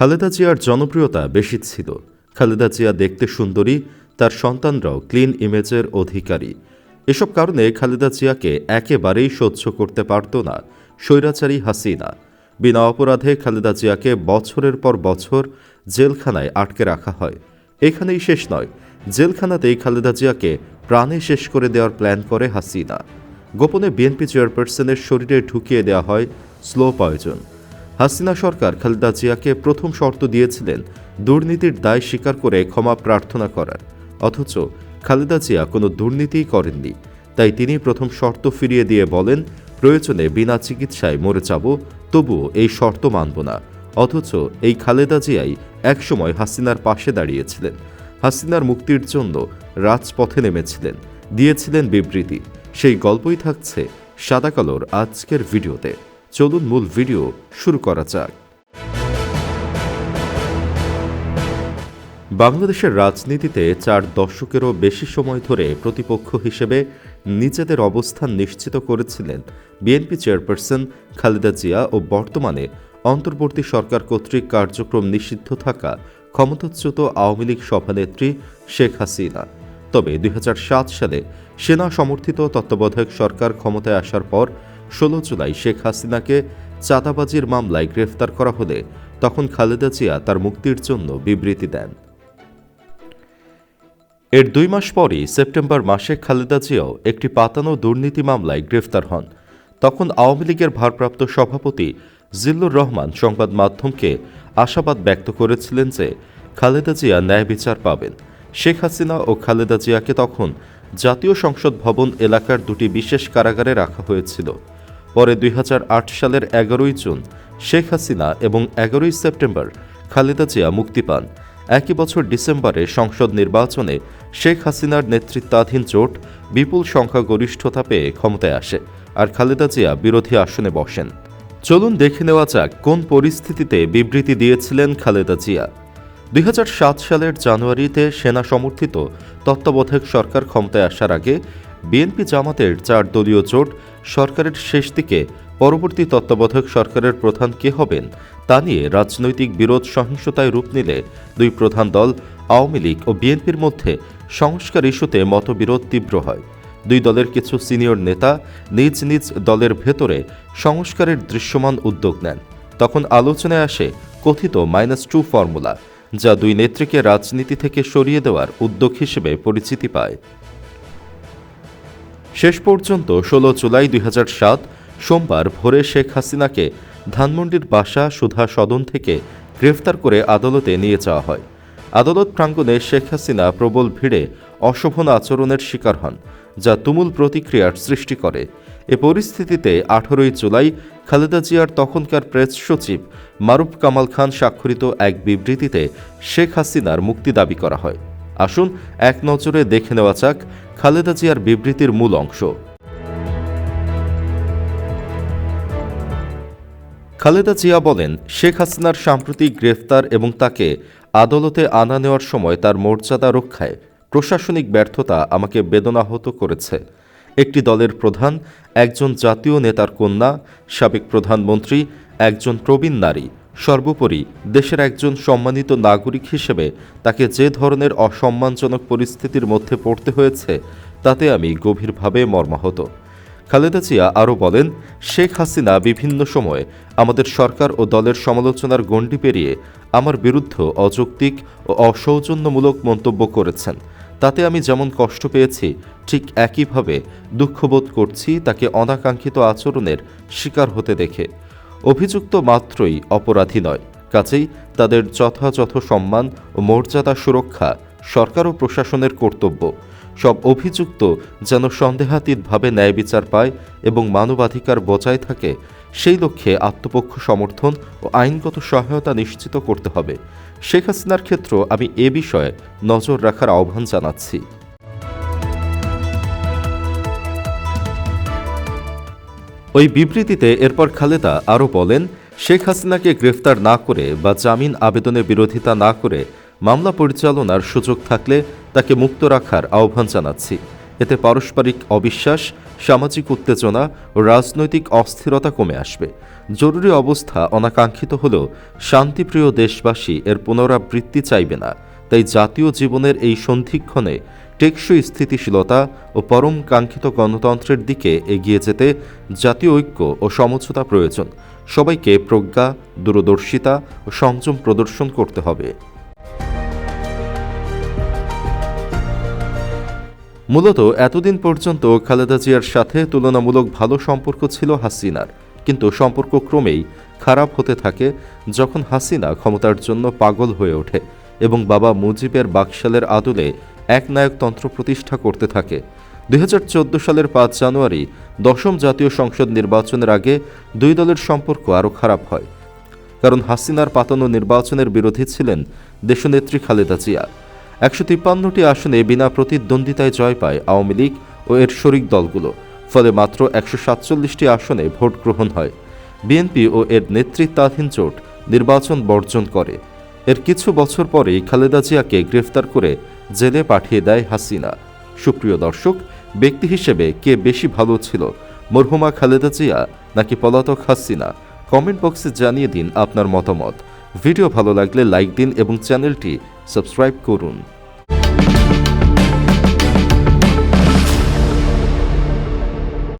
খালেদা জিয়ার জনপ্রিয়তা বেশি ছিল। খালেদা জিয়া দেখতে সুন্দরী, তার সন্তানরাও ক্লিন ইমেজের অধিকারী। এসব কারণে খালেদা জিয়াকে একেবারেই সহ্য করতে পারত না স্বৈরাচারী হাসিনা। বিনা অপরাধে খালেদা জিয়াকে বছরের পর বছর জেলখানায় আটকে রাখা হয়। এখানেই শেষ নয়, জেলখানাতেই খালেদা জিয়াকে প্রাণে শেষ করে দেওয়ার প্ল্যান করে হাসিনা। গোপনে বিএনপি চেয়ারপারসনের শরীরে ঢুকিয়ে দেওয়া হয় স্লো পয়জন। হাসিনা সরকার খালেদা জিয়াকে প্রথম শর্ত দিয়েছিলেন দুর্নীতির দায় স্বীকার করে ক্ষমা প্রার্থনা করার, অথচ খালেদা জিয়া কোনো দুর্নীতিই করেননি। তাই তিনি প্রথম শর্ত ফিরিয়ে দিয়ে বলেন, প্রয়োজনে বিনা চিকিৎসায় মরে যাব, তবুও এই শর্ত মানব না। অথচ এই খালেদা জিয়াই একসময় হাসিনার পাশে দাঁড়িয়েছিলেন, হাসিনার মুক্তির জন্য রাজপথে নেমেছিলেন, দিয়েছিলেন বিবৃতি। সেই গল্পই থাকছে সাদাকালোর আজকের ভিডিওতে। চলুন মূল ভিডিও শুরু করা যাক। বাংলাদেশের রাজনীতিতে 4 দশকেরও বেশি সময় ধরে প্রতিপক্ষ হিসেবে নিজেদের অবস্থান নিশ্চিত করেছিলেন বিএনপি চেয়ারপারসন খালেদা জিয়া ও বর্তমানে অন্তর্বর্তী সরকার কর্তৃক কার্যক্রম নিষিদ্ধ থাকা ক্ষমতাচ্যুত আওয়ামী লীগ সভানেত্রী শেখ হাসিনা। তবে 2007 সালে সেনা সমর্থিত তত্ত্বাবধায়ক সরকার ক্ষমতায় আসার পর 16 জুলাই শেখ হাসিনাকে চাঁদাবাজির মামলায় গ্রেফতার করা হলে তখন খালেদা জিয়া তার মুক্তির জন্য বিবৃতি দেন। এর 2 মাস পরই সেপ্টেম্বর মাসে খালেদা জিয়াও একটি পাতানো দুর্নীতি মামলায় গ্রেফতার হন। তখন আওয়ামী লীগের ভারপ্রাপ্ত সভাপতি জিল্লুর রহমান সংবাদ মাধ্যমকে আশাবাদ ব্যক্ত করেছিলেন যে খালেদা জিয়া ন্যায় বিচার পাবেন। শেখ হাসিনা ও খালেদা জিয়াকে তখন জাতীয় সংসদ ভবন এলাকার 2টি বিশেষ কারাগারে রাখা হয়েছিল। পরে 2008 সালের 11ই জুন শেখ হাসিনা এবং 11ই সেপ্টেম্বর খালেদা জিয়া মুক্তি পান। একই বছর ডিসেম্বরে সংসদ নির্বাচনে শেখ হাসিনার নেতৃত্বাধীন জোট বিপুল সংখ্যাগরিষ্ঠতা পেয়ে ক্ষমতায় আসে, আর খালেদা জিয়া বিরোধী আসনে বসেন। চলুন দেখে নেওয়া যাক কোন পরিস্থিতিতে বিবৃতি দিয়েছিলেন খালেদা জিয়া। 2007 সালের জানুয়ারিতে সেনা সমর্থিত তত্ত্বাবধায়ক সরকার ক্ষমতায় আসার আগে বিএনপি জামাতের 4 দলীয় জোট সরকারের শেষ দিকে পরবর্তী তত্ত্বাবধায়ক সরকারের প্রধান কে হবেন তা নিয়ে রাজনৈতিক বিরোধ সহিংসতায় রূপ নিলে 2 প্রধান দল আওয়ামী লীগ ও বিএনপির মধ্যে সংস্কার ইস্যুতে মতবিরোধ তীব্র হয়। 2 দলের কিছু সিনিয়র নেতা নিজ নিজ দলের ভেতরে সংস্কারের দৃশ্যমান উদ্যোগ নেন। তখন আলোচনায় আসে কথিত -2 ফর্মুলা, যা 2 নেত্রীকে রাজনীতি থেকে সরিয়ে দেওয়ার উদ্যোগ হিসেবে পরিচিতি পায়। শেষ পর্যন্ত 16 জুলাই 2007 সোমবার ভোরে শেখ হাসিনাকে ধানমন্ডির বাসা সুধা সদন থেকে গ্রেফতার করে আদালতে নিয়ে যাওয়া হয়। আদালত প্রাঙ্গণে শেখ হাসিনা প্রবল ভিড়ে অশোভন আচরণের শিকার হন, যা তুমুল প্রতিক্রিয়ার সৃষ্টি করে। এ পরিস্থিতিতে 18ই জুলাই খালেদা জিয়ার তখনকার প্রেস সচিব মারুফ কামাল খান স্বাক্ষরিত এক বিবৃতিতে শেখ হাসিনার মুক্তি দাবি করা হয়। আসুন এক নজরে দেখে নেওয়া যাক খালেদা জিয়ার বিবৃতির মূল অংশ। খালেদা জিয়া বলেন, শেখ হাসিনার সাম্প্রতিক গ্রেফতার এবং তাকে আদালতে আনা নেওয়ার সময় তার মর্যাদা রক্ষায় প্রশাসনিক ব্যর্থতা আমাকে বেদনাহত করেছে। একটি দলের প্রধান, একজন জাতীয় নেতার কন্যা, সাবেক প্রধানমন্ত্রী, একজন প্রবীণ নারী, সর্বোপরি দেশের একজন সম্মানিত নাগরিক হিসেবে তাকে যে ধরনের অসম্মানজনক পরিস্থিতির মধ্যে পড়তে হয়েছে তাতে আমি গভীরভাবে মর্মাহত। খালেদা জিয়া আরও বলেন, শেখ হাসিনা বিভিন্ন সময়ে আমাদের সরকার ও দলের সমালোচনার গণ্ডি পেরিয়ে আমার বিরুদ্ধে অযৌক্তিক ও অসৌজন্যমূলক মন্তব্য করেছেন। তাতে আমি যেমন কষ্ট পেয়েছি, ঠিক একইভাবে দুঃখবোধ করছি তাকে অনাকাঙ্ক্ষিত আচরণের শিকার হতে দেখে। অভিযুক্ত মাত্রই অপরাধী নয়, কাজেই তাদের যথাযথ সম্মান ও মর্যাদা সুরক্ষা সরকার ও প্রশাসনের কর্তব্য। সব অভিযুক্ত যেন সন্দেহাতীতভাবে ন্যায় বিচার পায় এবং মানবাধিকার বজায় থাকে, সেই লক্ষ্যে আত্মপক্ষ সমর্থন ও আইনগত সহায়তা নিশ্চিত করতে হবে। শেখ হাসিনার ক্ষেত্রে আমি এ বিষয়ে নজর রাখার আহ্বান জানাচ্ছি। ওই বিবৃতিতে এরপর খালেদা আরও বলেন, শেখ হাসিনাকে গ্রেফতার না করে বা জামিন আবেদনের বিরোধিতা না করে মামলা পরিচালনার সুযোগ থাকলে তাকে মুক্ত রাখার আহ্বান জানাচ্ছি। এতে পারস্পরিক অবিশ্বাস, সামাজিক উত্তেজনা ও রাজনৈতিক অস্থিরতা কমে আসবে। জরুরি অবস্থা অনাকাঙ্ক্ষিত হলেও শান্তিপ্রিয় দেশবাসী এর পুনরাবৃত্তি চাইবে না। তাই জাতীয় জীবনের এই সন্ধিক্ষণে টেকসই স্থিতিশীলতা ও পরম কাঙ্ক্ষিত গণতন্ত্রের দিকে এগিয়ে যেতে জাতীয় ঐক্য ও সমঝোতা প্রয়োজন। সবাইকে প্রজ্ঞা, দূরদর্শিতা ও সংযম প্রদর্শন করতে হবে। মূলত এতদিন পর্যন্ত খালেদা জিয়ার সাথে তুলনামূলক ভালো সম্পর্ক ছিল হাসিনার, কিন্তু সম্পর্ক ক্রমেই খারাপ হতে থাকে যখন হাসিনা ক্ষমতার জন্য পাগল হয়ে ওঠে এবং বাবা মুজিবের বাকশালের আদলে একনায়কতন্ত্র প্রতিষ্ঠা করতে থাকে। 2014 সালের 5 জানুয়ারি 10ম জাতীয় সংসদ নির্বাচনের আগে দুই দলের সম্পর্ক আরও খারাপ হয়, কারণ হাসিনার পাতানো নির্বাচনের বিরোধী ছিলেন দেশনেত্রী খালেদা জিয়া। 153টি আসনে বিনা প্রতিদ্বন্দ্বিতায় জয় পায় আওয়ামী লীগ ও এর শরিক দলগুলো, ফলে মাত্র 147টি আসনে ভোট গ্রহণ হয়। বিএনপি ও এর নেতৃত্বাধীন জোট নির্বাচন বর্জন করে। এর কিছু বছর পরেই খালেদা জিয়াকে গ্রেফতার করে জেলে পাঠিয়ে দেয় হাসিনা। সুপ্রিয় দর্শক, ব্যক্তি হিসেবে কে বেশি ভালো ছিল, মরহুমা খালেদা জিয়া নাকি পলাতক হাসিনা? কমেন্ট বক্সে জানিয়ে দিন আপনার মতামত। ভিডিও ভালো লাগলে লাইক দিন এবং চ্যানেলটি সাবস্ক্রাইব করুন।